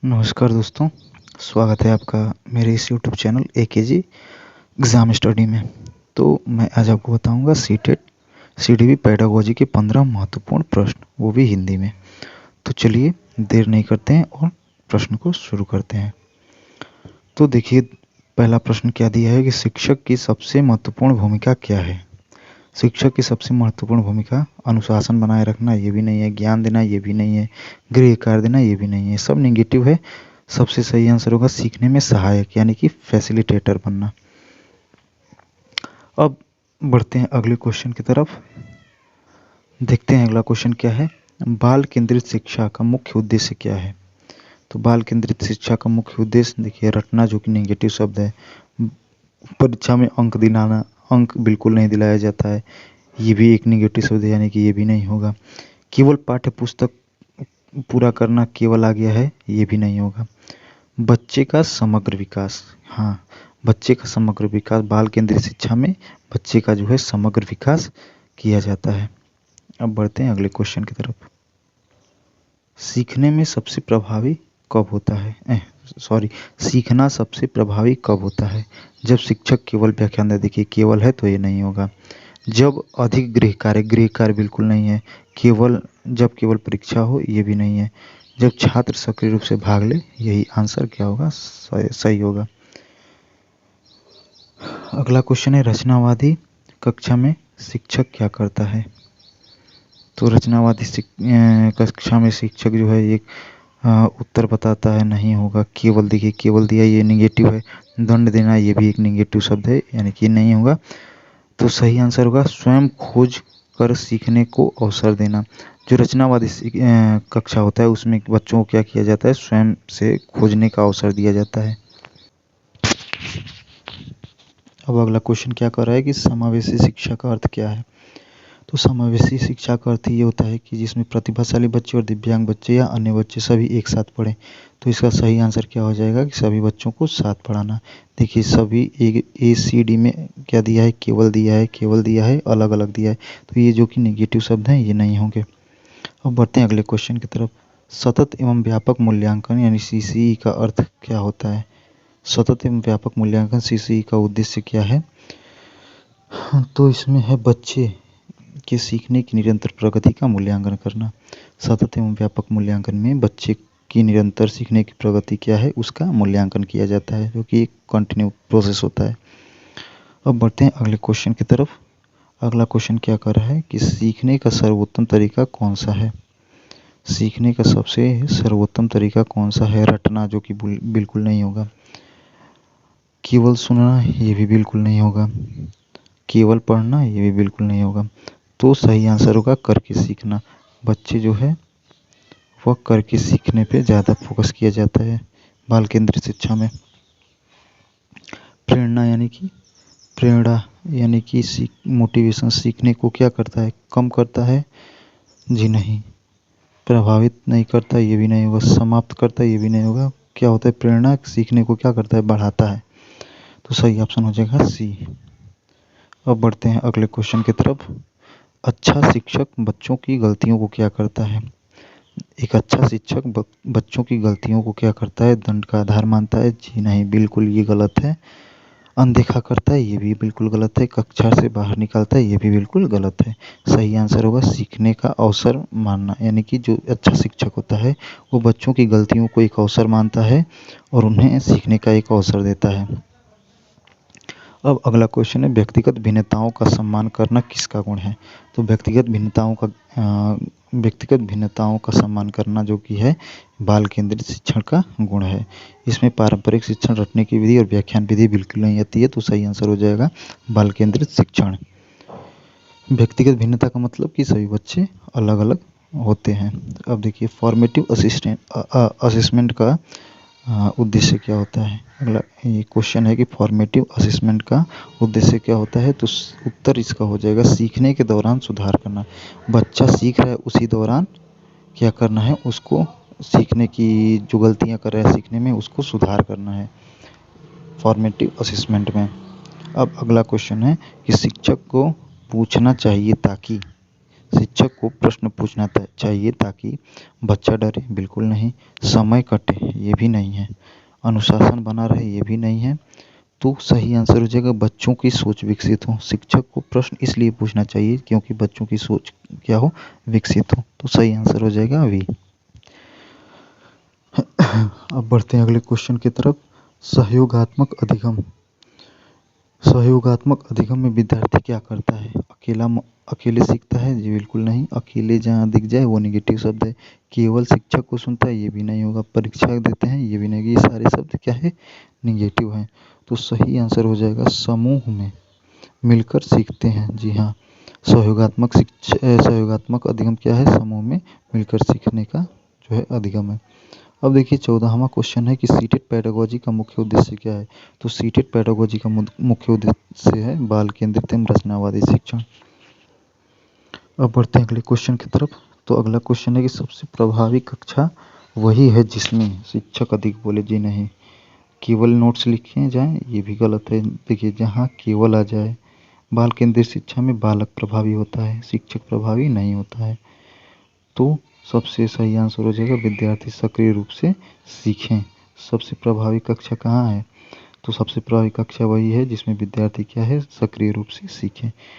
नमस्कार दोस्तों, स्वागत है आपका मेरे इस YouTube channel AKG exam study में। तो मैं आज आपको बताऊंगा सीटेट सीडीबी पेडागोजी के 15 महत्वपूर्ण प्रश्न, वो भी हिंदी में। तो चलिए देर नहीं करते हैं और प्रश्न को शुरू करते हैं। तो देखिए, पहला प्रश्न क्या दिया है कि शिक्षक की सबसे महत्वपूर्ण भूमिका क्या है। शिक्षक की सबसे महत्वपूर्ण भूमिका अनुशासन बनाए रखना, ये भी नहीं है। ज्ञान देना, ये भी नहीं है। गृह कार्य देना, ये भी नहीं है। सब नेगेटिव है। सबसे सही आंसर होगा सीखने में सहायक, यानी कि फैसिलिटेटर बनना। अब बढ़ते हैं अगले क्वेश्चन की तरफ। देखते हैं अगला क्वेश्चन क्या है। बाल केंद्रित शिक्षा का मुख्य उद्देश्य क्या है। तो बाल केंद्रित शिक्षा का मुख्य उद्देश्य देखिए, रटना जो कि नेगेटिव शब्द है। परीक्षा में अंक दिलाना, अंक बिल्कुल नहीं दिलाया जाता है, ये भी एक नेगेटिव शब्द है, यानी कि ये भी नहीं होगा। केवल पाठ्य पुस्तक पूरा करना केवल आ गया है, ये भी नहीं होगा। बच्चे का समग्र विकास, हाँ, बच्चे का समग्र विकास, बाल केंद्रित शिक्षा में बच्चे का जो है समग्र विकास किया जाता है। अब बढ़ते हैं अगले क्वेश्चन की तरफ। सीखने में सबसे प्रभावी कब होता है, सीखना सबसे प्रभावी कब होता है। जब शिक्षक केवल व्याख्यान दे, देखिए केवल है तो ये नहीं होगा। जब अधिक गृह कार्य बिल्कुल नहीं है। जब केवल परीक्षा हो, ये भी नहीं है। जब छात्र सक्रिय रूप से भाग ले, यही आंसर क्या होगा, सही होगा। अगला क्वेश्चन है, रचनावादी कक्षा में शिक्षक क्या करता है। तो रचनावादी कक्षा में शिक्षक जो है एक उत्तर बताता है, नहीं होगा। केवल, देखिए केवल दिया, ये नेगेटिव है। दंड देना, ये भी एक नेगेटिव शब्द है, यानी कि नहीं होगा। तो सही आंसर होगा स्वयं खोज कर सीखने को अवसर देना। जो रचनावादी कक्षा होता है, उसमें बच्चों को क्या किया जाता है, स्वयं से खोजने का अवसर दिया जाता है। अब अगला क्वेश्चन क्या कर रहा है कि समावेशी शिक्षा का अर्थ क्या है। तो समावेशी शिक्षा का अर्थ ये होता है कि जिसमें प्रतिभाशाली बच्चे और दिव्यांग बच्चे या अन्य बच्चे सभी एक साथ पढ़ें। तो इसका सही आंसर क्या हो जाएगा कि सभी बच्चों को साथ पढ़ाना। देखिए सभी ACD में क्या दिया है, केवल दिया है, केवल दिया है, अलग अलग दिया है। तो ये जो कि नेगेटिव शब्द हैं, ये नहीं होंगे। अब बढ़ते हैं अगले क्वेश्चन की तरफ। सतत एवं व्यापक मूल्यांकन यानी CCE का अर्थ क्या होता है। सतत एवं व्यापक मूल्यांकन CCE का उद्देश्य क्या है। तो इसमें है बच्चे के सीखने की निरंतर प्रगति का मूल्यांकन करना। सतत एवं व्यापक मूल्यांकन में बच्चे की निरंतर सीखने की प्रगति क्या है, उसका मूल्यांकन किया जाता है, जो कि एक कंटिन्यू प्रोसेस होता है। अब बढ़ते हैं अगले क्वेश्चन की तरफ। अगला क्वेश्चन क्या कर रहा है कि सीखने का सर्वोत्तम तरीका कौन सा है। सीखने का सबसे सर्वोत्तम तरीका कौन सा है। रटना, जो कि बिल्कुल नहीं होगा। केवल सुनना, ये भी बिल्कुल नहीं होगा। केवल पढ़ना, ये भी बिल्कुल नहीं होगा। तो सही आंसर होगा करके सीखना। बच्चे जो है वह करके सीखने पे ज़्यादा फोकस किया जाता है बाल केंद्रित शिक्षा में। प्रेरणा यानी कि मोटिवेशन सीखने को क्या करता है, कम करता है, जी नहीं। प्रभावित नहीं करता, ये भी नहीं होगा। समाप्त करता है, ये भी नहीं होगा। क्या होता है, प्रेरणा सीखने को क्या करता है, बढ़ाता है। तो सही ऑप्शन हो जाएगा C। अब बढ़ते हैं अगले क्वेश्चन की तरफ। अच्छा शिक्षक बच्चों की गलतियों को क्या करता है। एक अच्छा शिक्षक बच्चों की गलतियों को क्या करता है, दंड का आधार मानता है, जी नहीं, बिल्कुल ये गलत है। अनदेखा करता है, ये भी बिल्कुल गलत है। कक्षा से बाहर निकालता है, ये भी बिल्कुल गलत है। सही आंसर होगा सीखने का अवसर मानना, यानी कि जो अच्छा शिक्षक होता है वो बच्चों की गलतियों को एक अवसर मानता है और उन्हें सीखने का एक अवसर देता है। अब अगला क्वेश्चन है, व्यक्तिगत भिन्नताओं का सम्मान करना किसका गुण है। तो व्यक्तिगत भिन्नताओं का सम्मान करना जो कि है बाल केंद्रित शिक्षण का गुण है। इसमें पारंपरिक शिक्षण, रटने की विधि और व्याख्यान विधि बिल्कुल नहीं आती है। तो सही आंसर हो जाएगा बाल केंद्रित शिक्षण। व्यक्तिगत भिन्नता का मतलब कि सभी बच्चे अलग अलग होते हैं। अब देखिए फॉर्मेटिव असेसमेंट का उद्देश्य क्या होता है। अगला ये क्वेश्चन है कि फॉर्मेटिव असेसमेंट का उद्देश्य क्या होता है। तो उत्तर इसका हो जाएगा सीखने के दौरान सुधार करना। बच्चा सीख रहा है, उसी दौरान क्या करना है, उसको सीखने की जो गलतियां कर रहा है सीखने में, उसको सुधार करना है फॉर्मेटिव असेसमेंट में। अब अगला क्वेश्चन है कि शिक्षक को पूछना चाहिए ताकि। शिक्षक को प्रश्न पूछना चाहिए ताकि बच्चा डरे, बिल्कुल नहीं। समय कटे, ये भी नहीं है। अनुशासन बना रहे, ये भी नहीं है। तो सही आंसर हो जाएगा बच्चों की सोच विकसित हो। शिक्षक को प्रश्न इसलिए पूछना चाहिए क्योंकि बच्चों की सोच क्या हो, विकसित हो। तो सही आंसर हो जाएगा वी। अब बढ़ते हैं अगले क्वेश्चन की तरफ। सहयोगात्मक अधिगम। सहयोगात्मक अधिगम में विद्यार्थी क्या करता है? अकेले सीखता है, जी बिल्कुल नहीं। अकेले जहाँ दिख जाए वो नेगेटिव शब्द है। केवल शिक्षक को सुनता है, ये भी नहीं होगा। परीक्षा देते हैं, ये भी नहीं। ये सारे शब्द क्या है, निगेटिव हैं। तो सही आंसर हो जाएगा समूह में मिलकर सीखते हैं। जी हाँ, सहयोगात्मक अधिगम क्या है? समूह में मिलकर सीखने का जो है अधिगम है। अब देखिए 14वां क्वेश्चन है कि सीटेड पेडागोजी का मुख्य उद्देश्य क्या है? तो सीटेड पेडागोजी का मुख्य उद्देश्य है बाल केंद्रित एवं रचनावादी शिक्षण। अब बढ़ते हैं अगले क्वेश्चन की तरफ। तो अगला क्वेश्चन है कि सबसे प्रभावी कक्षा वही है जिसमें शिक्षक अधिक बोले, जी नहीं। केवल नोट्स लिखे जाएं, ये भी गलत है। देखिए जहाँ केवल आ जाए, बाल केंद्रित शिक्षा में बालक प्रभावी होता है, शिक्षक प्रभावी नहीं होता है। तो सबसे सही आंसर हो जाएगा विद्यार्थी सक्रिय रूप से सीखें। सबसे प्रभावी कक्षा कहाँ है? तो सबसे प्रभावी कक्षा वही है जिसमें विद्यार्थी क्या है, सक्रिय रूप से सीखें।